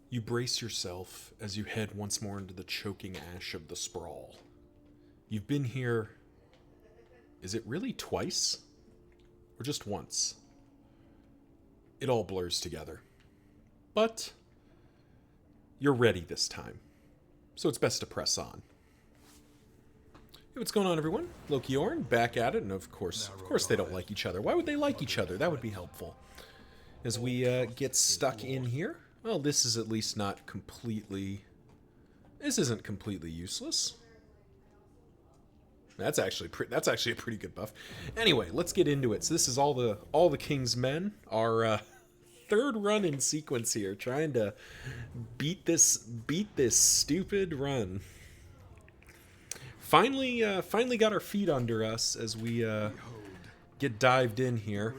You brace yourself as you head once more into the choking ash of the sprawl. You've been here, is it really twice? Or just once? It all blurs together. But you're ready this time, so it's best to press on. Hey, what's going on, everyone? Loki Orn, back at it, and of course they don't like each other. Why would they like each other? That would be helpful. As we get stuck in here, well, this is at least not completely... This isn't completely useless. That's actually a pretty good buff. Anyway, let's get into it. So this is all the King's Men. Our third run in sequence here, trying to beat this stupid run. Finally got our feet under us as we get dived in here.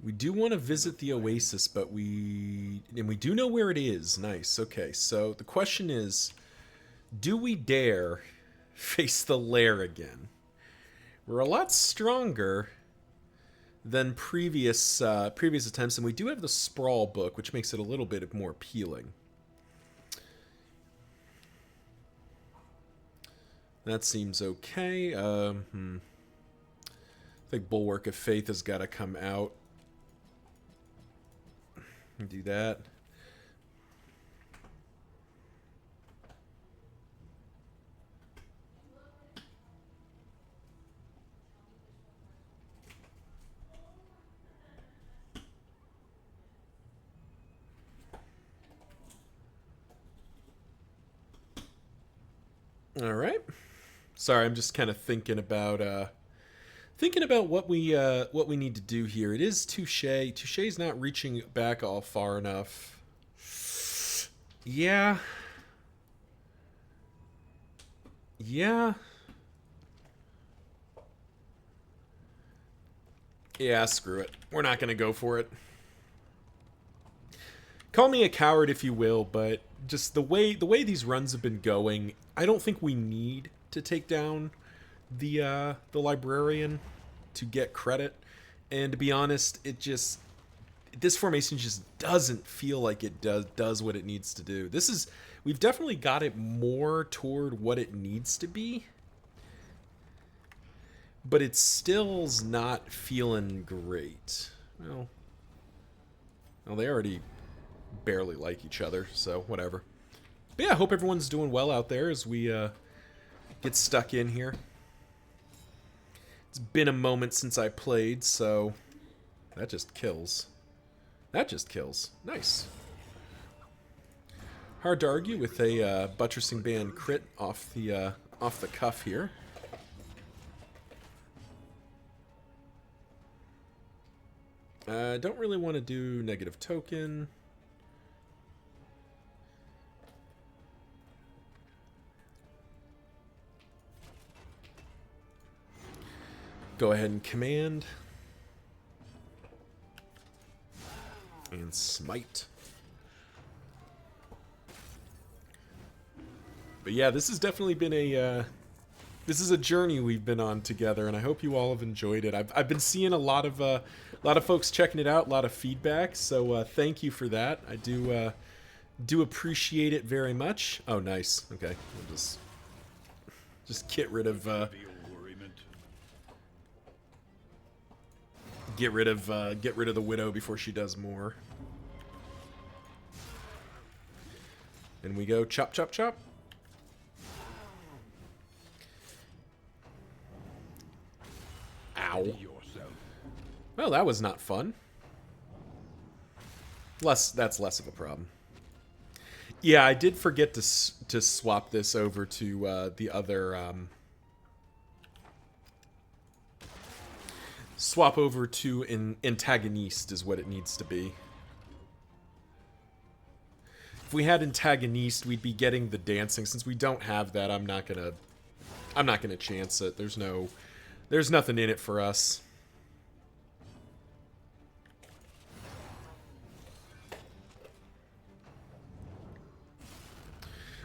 We do want to visit the Oasis, but we do know where it is. Nice. Okay, so the question is, do we dare face the lair again? We're a lot stronger than previous attempts, and we do have the Sprawl book, which makes it a little bit more appealing. That seems okay. I think Bulwark of Faith has got to come out. Do that. All right. Sorry, I'm just kind of thinking about what we need to do here. It is Touche. Touche's not reaching back all far enough. Yeah. Yeah. Yeah, screw it. We're not going to go for it. Call me a coward if you will, but just the way these runs have been going, I don't think we need to take down the librarian to get credit. And to be honest, this formation just doesn't feel like it does what it needs to do. We've definitely got it more toward what it needs to be, but it still's not feeling great. Well, they already barely like each other, so whatever. But yeah, I hope everyone's doing well out there as we get stuck in here. It's been a moment since I played, so that just kills. Nice. Hard to argue with a buttressing band crit off the cuff here. Don't really want to do negative token. Go ahead and command. And smite. But yeah, this has definitely been this is a journey we've been on together, and I hope you all have enjoyed it. I've been seeing a lot of folks checking it out, a lot of feedback, so thank you for that. I do appreciate it very much. Oh, nice. Okay, we'll just get rid of get rid of the widow before she does more. And we go chop, chop, chop. Ow. Well, that was not fun. That's less of a problem. Yeah, I did forget to swap this over to the other. Swap over to an antagonist is what it needs to be. If we had antagonist, we'd be getting the dancing. Since we don't have that, I'm not gonna chance it. There's nothing in it for us.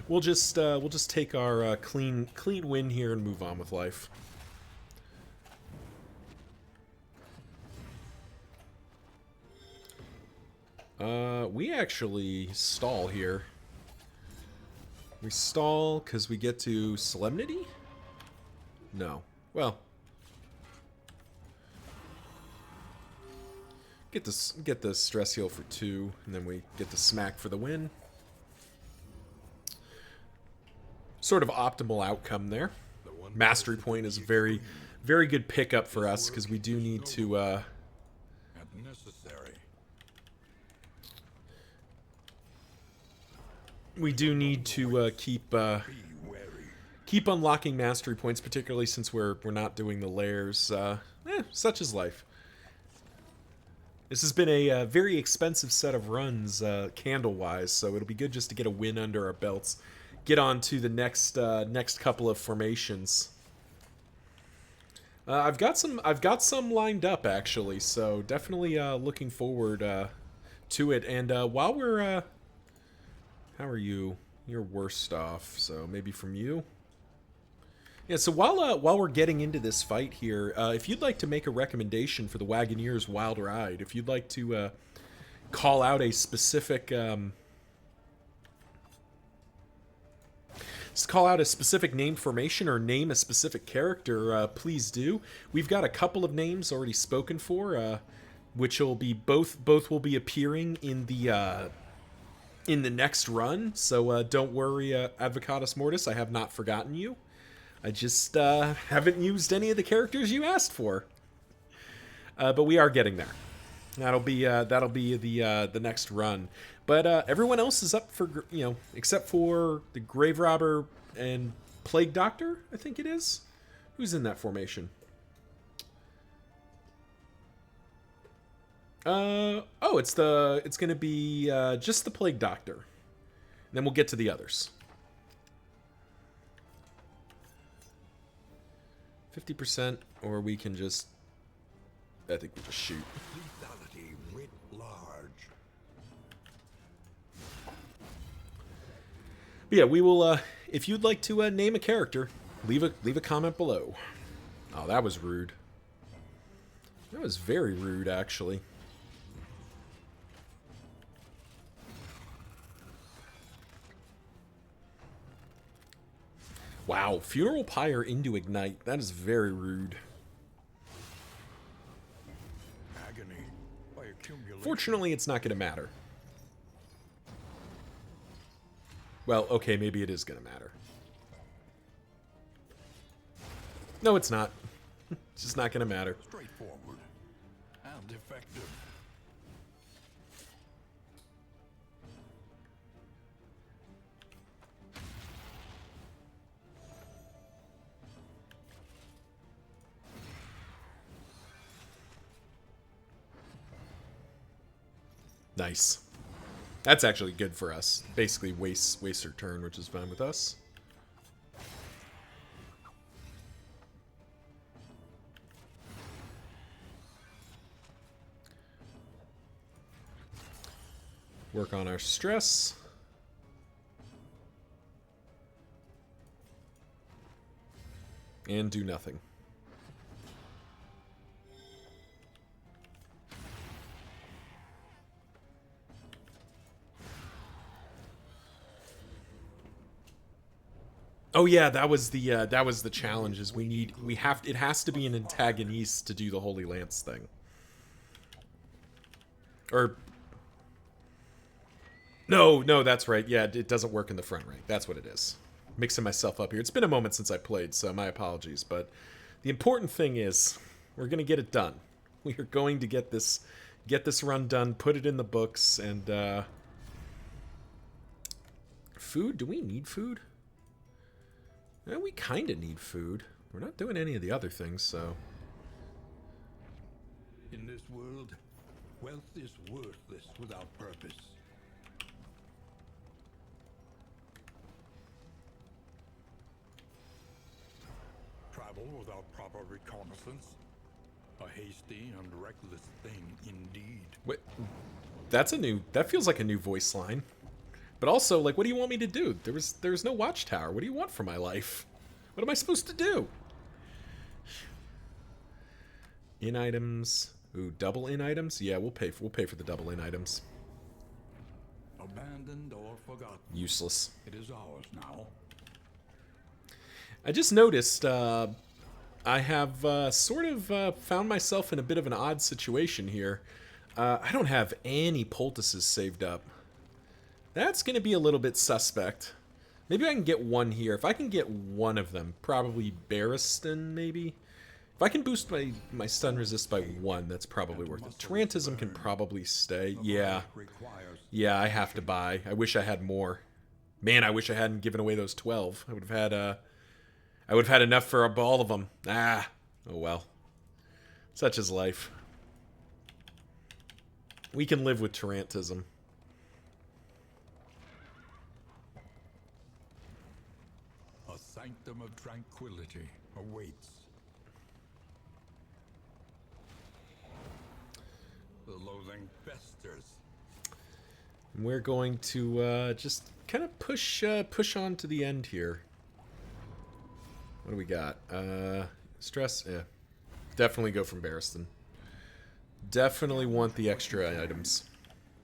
We'll just take our clean win here and move on with life. We actually stall here. We stall because we get to Solemnity? No. Well. Get the stress heal for 2, and then we get the smack for the win. Sort of optimal outcome there. Mastery point is a very, very good pickup for us because we do need to. We do need to keep unlocking mastery points, particularly since we're not doing the layers. Such is life. This has been a very expensive set of runs, candle-wise, so it'll be good just to get a win under our belts. Get on to the next couple of formations. I've got some lined up actually, so definitely looking forward to it. And while we're how are you? You're worst off, so maybe from you. Yeah, so while we're getting into this fight here, if you'd like to make a recommendation for the Wagoneer's Wild Ride, if you'd like to call out a specific name formation or name a specific character, please do. We've got a couple of names already spoken for, which will be both will be appearing in the next run. So don't worry, Advocatus Mortis, I have not forgotten you. I just haven't used any of the characters you asked for. But we are getting there. That'll be the next run. But everyone else is up for, except for the Grave Robber and Plague Doctor, I think it is. Who's in that formation? It's going to be just the Plague Doctor. And then we'll get to the others. 50%, or we can just... I think we just shoot. Lethality writ large. But yeah, we will, if you'd like to name a character, leave a comment below. Oh, that was rude. That was very rude, actually. Wow, Funeral Pyre into Ignite. That is very rude. Agony by accumulation. Fortunately, it's not going to matter. Well, okay, maybe it is going to matter. No, it's not. It's just not going to matter. Straightforward and effective. Nice. That's actually good for us. Basically waste her turn, which is fine with us. Work on our stress. And do nothing. Oh yeah, that was the challenge. Is it has to be an antagonist to do the Holy Lance thing. Or no, that's right. Yeah, it doesn't work in the front rank. That's what it is. Mixing myself up here. It's been a moment since I played, so my apologies. But the important thing is we're gonna get it done. We are going to get this run done, put it in the books, and food. Do we need food? We kind of need food. We're not doing any of the other things, so... In this world, wealth is worthless without purpose. Travel without proper reconnaissance. A hasty and reckless thing indeed. Wait, that feels like a new voice line. But also, like, what do you want me to do? There was no watchtower. What do you want from my life? What am I supposed to do? In items. Ooh, double in items? Yeah, we'll pay for the double in items. abandoned or forgotten. Useless. It is ours now. I just noticed I have sort of found myself in a bit of an odd situation here. I don't have any poultices saved up. That's going to be a little bit suspect. Maybe I can get one here. If I can get one of them, probably Barristan, maybe? If I can boost my stun resist by 1, that's probably worth it. Tarantism can probably stay. Yeah. Yeah, I have to buy. I wish I had more. Man, I wish I hadn't given away those 12. I would have had enough for all of them. Ah. Oh well. Such is life. We can live with Tarantism. A sanctum of tranquility awaits. The loathing festers. We're going to just kind of push on to the end here. What do we got? Stress? Yeah. Definitely go from Barristan. Definitely want the extra items.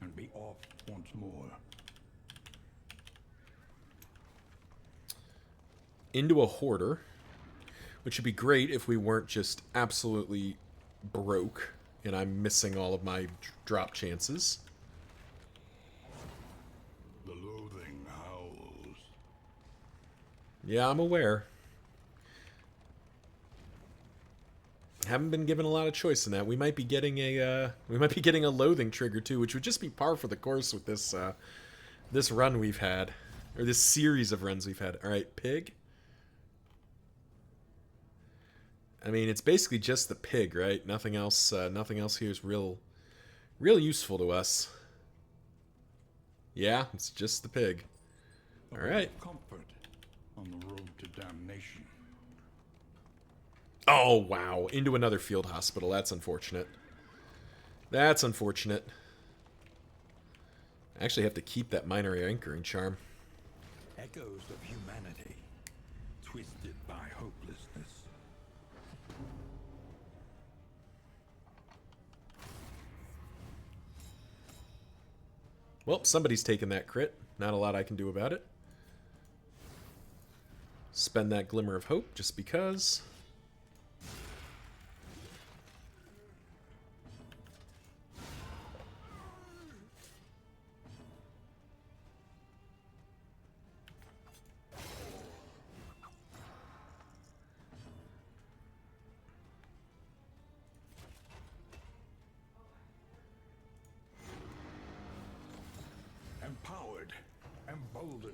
And be off once more. Into a hoarder, which would be great if we weren't just absolutely broke and I'm missing all of my drop chances. The loathing howls. Yeah, I'm aware. Haven't been given a lot of choice in that. We might be getting a loathing trigger too, which would just be par for the course with this this run we've had, or this series of runs we've had. All right, pig. I mean, it's basically just the pig, right? Nothing else. Nothing else here is real useful to us. Yeah, it's just the pig. All right. Comfort on the road to damnation. Oh wow! Into another field hospital. That's unfortunate. That's unfortunate. I actually have to keep that minor anchoring charm. Echoes of humanity, twisted by hopelessness. Well, somebody's taken that crit. Not a lot I can do about it. Spend that glimmer of hope just because. Empowered, emboldened.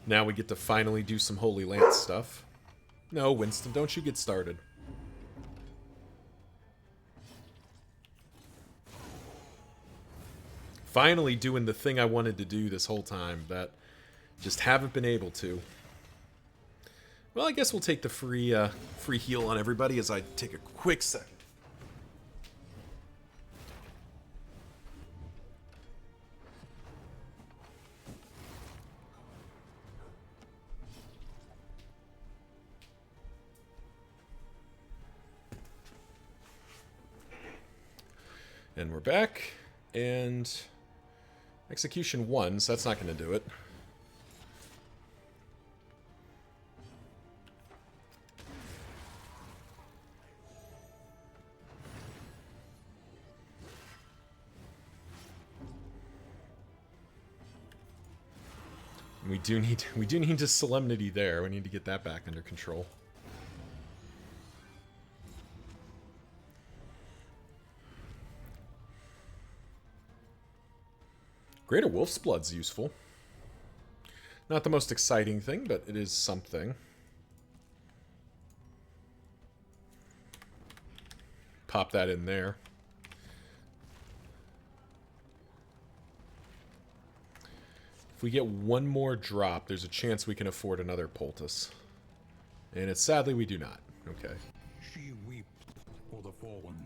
Now we get to finally do some Holy Lance stuff. No, Winston, don't you get started. Finally doing the thing I wanted to do this whole time, that just haven't been able to. Well, I guess we'll take the free heal on everybody as I take a quick second. And we're back, and execution 1, so that's not going to do it. We do need to Solemnity there. We need to get that back under control. Greater Wolf's Blood's useful. Not the most exciting thing, but it is something. Pop that in there. If we get one more drop, there's a chance we can afford another poultice. And it's sadly we do not. Okay. She weeps for the fallen.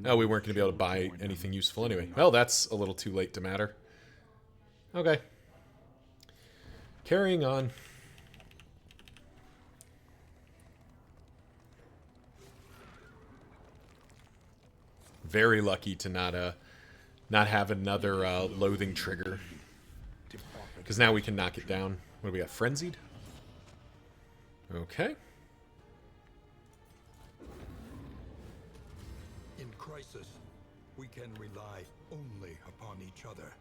No, we weren't going to be able to buy anything useful anyway. Well, that's a little too late to matter. Okay. Carrying on. very lucky to not have another loathing trigger. Because now we can knock it down. What do we got? Frenzied? Okay. In crisis, we can rely only upon each other.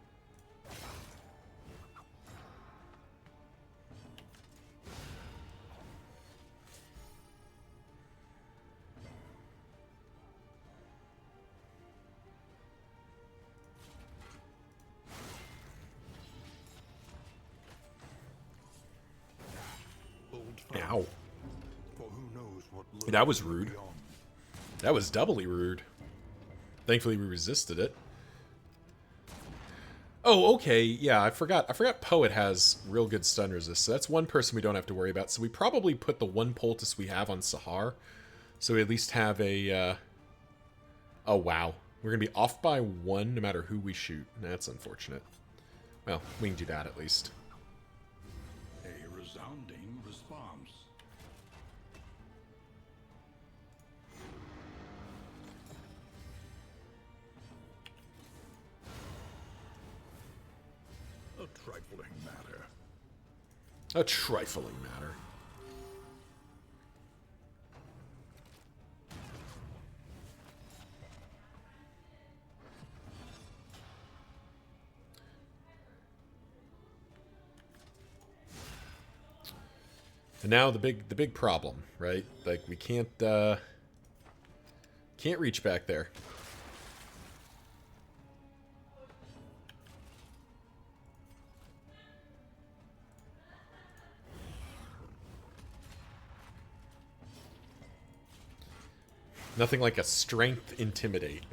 Ow. For who knows what That was rude. beyond. That was doubly rude. Thankfully we resisted it. Oh, okay. Yeah, I forgot Poet has real good stun resist, so that's one person we don't have to worry about. So we probably put the one poultice we have on Sahar, so we at least have a... Oh, wow. We're going to be off by 1 no matter who we shoot. That's unfortunate. Well, we can do that at least. A resounding response. A trifling matter. A trifling matter. And now the big problem, right? Like we can't reach back there. Nothing like a strength intimidate.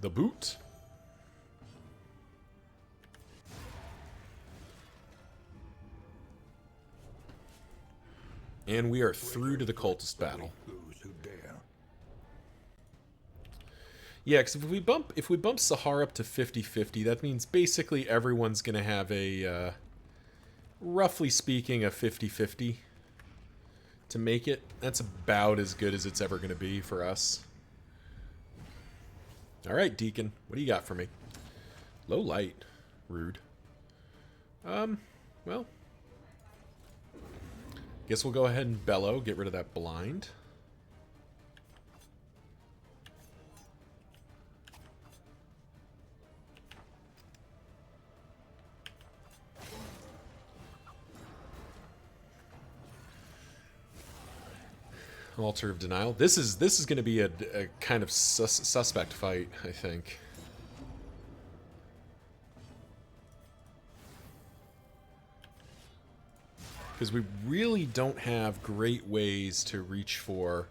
The boot. And we are through to the cultist battle. Those who dare. Yeah, because if we bump Sahar up to 50-50, that means basically everyone's gonna have a roughly speaking a 50-50 to make it. That's about as good as it's ever gonna be for us. Alright, Deacon, what do you got for me? Low light. Rude. Well. Guess we'll go ahead and bellow, get rid of that blind. Altar of Denial. This is going to be a kind of suspect fight, I think. Because we really don't have great ways to reach for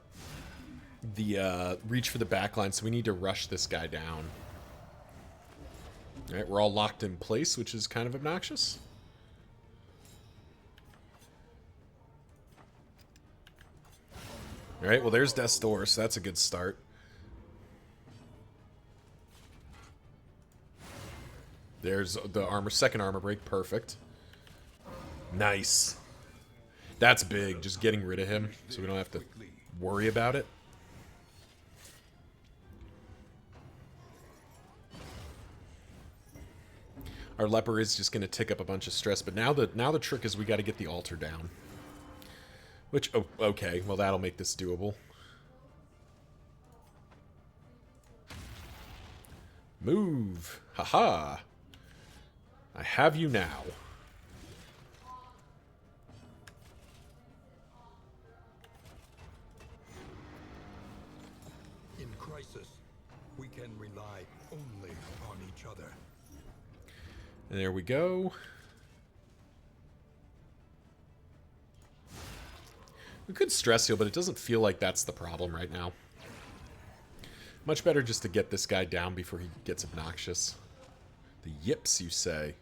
the backline, so we need to rush this guy down. All right, we're all locked in place, which is kind of obnoxious. All right, well, there's Death's Door, so that's a good start. There's the second armor break, perfect. Nice. That's big, just getting rid of him, so we don't have to worry about it. Our leper is just going to tick up a bunch of stress, but now the trick is we got to get the altar down. Which, oh, okay, well that'll make this doable. Move! Haha! I have you now. In crisis, we can rely only upon each other. And there we go. We could stress heal, but it doesn't feel like that's the problem right now. Much better just to get this guy down before he gets obnoxious. The yips, you say?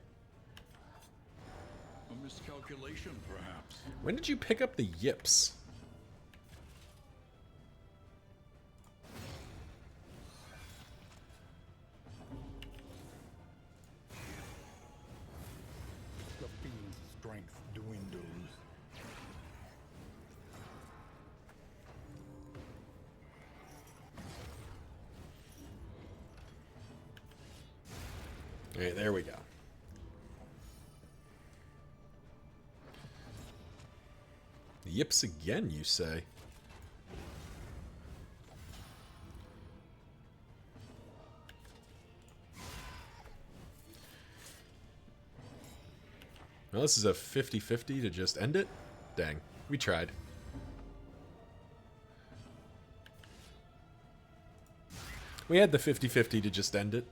A miscalculation, perhaps. When did you pick up the yips? Alright, there we go. Yips again, you say? Well, this is a 50-50 to just end it? Dang, we tried. We had the 50-50 to just end it.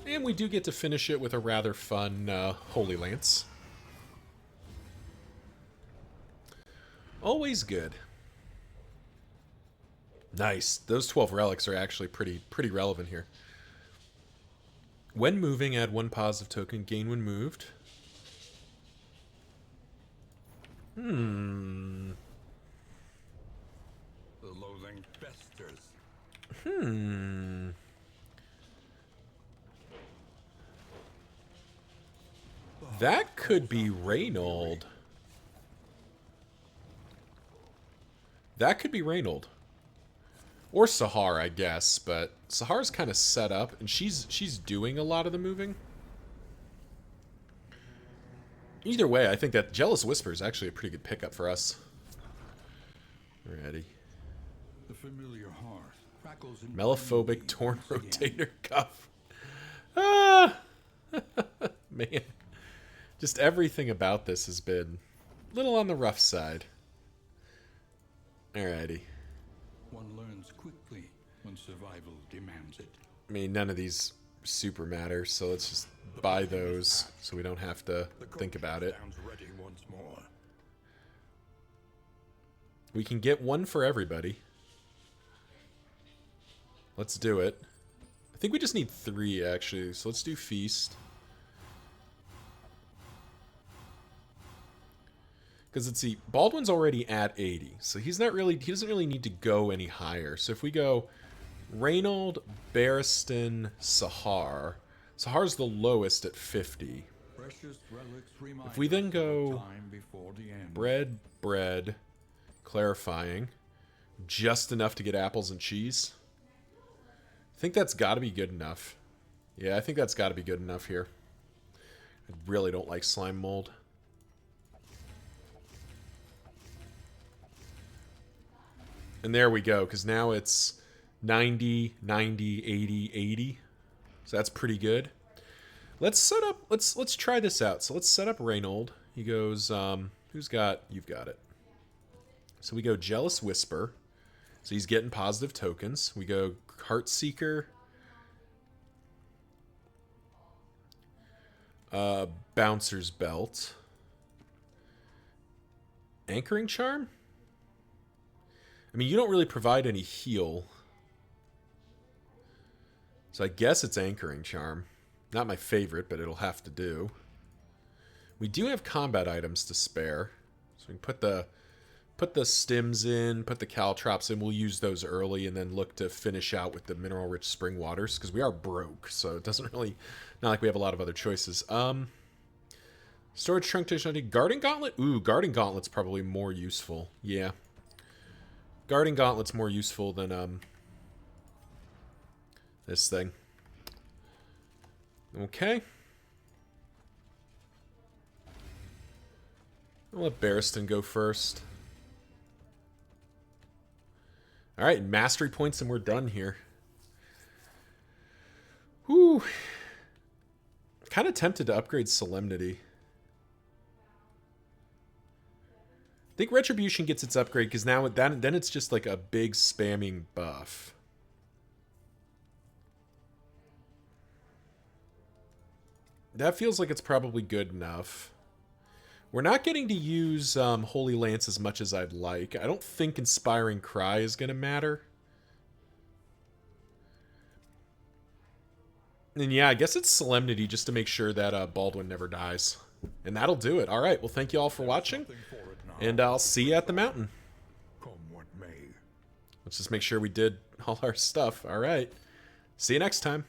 And we do get to finish it with a rather fun Holy Lance. Always good. Nice. Those 12 relics are actually pretty relevant here. When moving, add 1 positive token. Gain when moved. The loathing festers. That could be Reynold. That could be Reynold. Or Sahar, I guess, but Sahar's kind of set up, and she's doing a lot of the moving. Either way, I think that Jealous Whisper is actually a pretty good pickup for us. Alrighty. The familiar hearth crackles in Melophobic Torn Rotator Cuff. Ah! Man. Just everything about this has been a little on the rough side. Alrighty. One learns quickly when survival demands it. I mean, none of these super matter, so let's just buy those so we don't have to think about it. Sounds ready once more. We can get one for everybody. Let's do it. I think we just need 3, actually, so let's do Feast. Because let's see, Baldwin's already at 80, so he doesn't really need to go any higher. So if we go Reynold, Barristan, Sahar. Sahar's the lowest at 50. Precious relics remind If we then us go of the time before the end. bread, clarifying, just enough to get apples and cheese. I think that's got to be good enough. Yeah, I think that's got to be good enough here. I really don't like slime mold. And there we go, because now it's 90, 90, 80, 80. So that's pretty good. Let's set up, let's try this out. So let's set up Reynold. He goes, you've got it. So we go Jealous Whisper. So he's getting positive tokens. We go Heartseeker. Bouncer's Belt. Anchoring Charm? I mean, you don't really provide any heal. So I guess it's Anchoring Charm. Not my favorite, but it'll have to do. We do have combat items to spare. So we can put the stims in, put the caltrops in. We'll use those early and then look to finish out with the mineral-rich spring waters, because we are broke, so it doesn't really... Not like we have a lot of other choices. Storage Trunk Technology. Guarding Gauntlet? Ooh, Guarding Gauntlet's probably more useful. Yeah. Guarding Gauntlet's more useful than, this thing. Okay. I'll let Barristan go first. Alright, mastery points and we're done here. Whew. Kind of tempted to upgrade Solemnity. I think Retribution gets its upgrade because now then it's just like a big spamming buff. That feels like it's probably good enough. We're not getting to use Holy Lance as much as I'd like. I don't think Inspiring Cry is going to matter. And yeah, I guess it's Solemnity just to make sure that Baldwin never dies. And that'll do it. All right, well, thank you all for watching. And I'll see you at the mountain. Come what may. Let's just make sure we did all our stuff. All right. See you next time.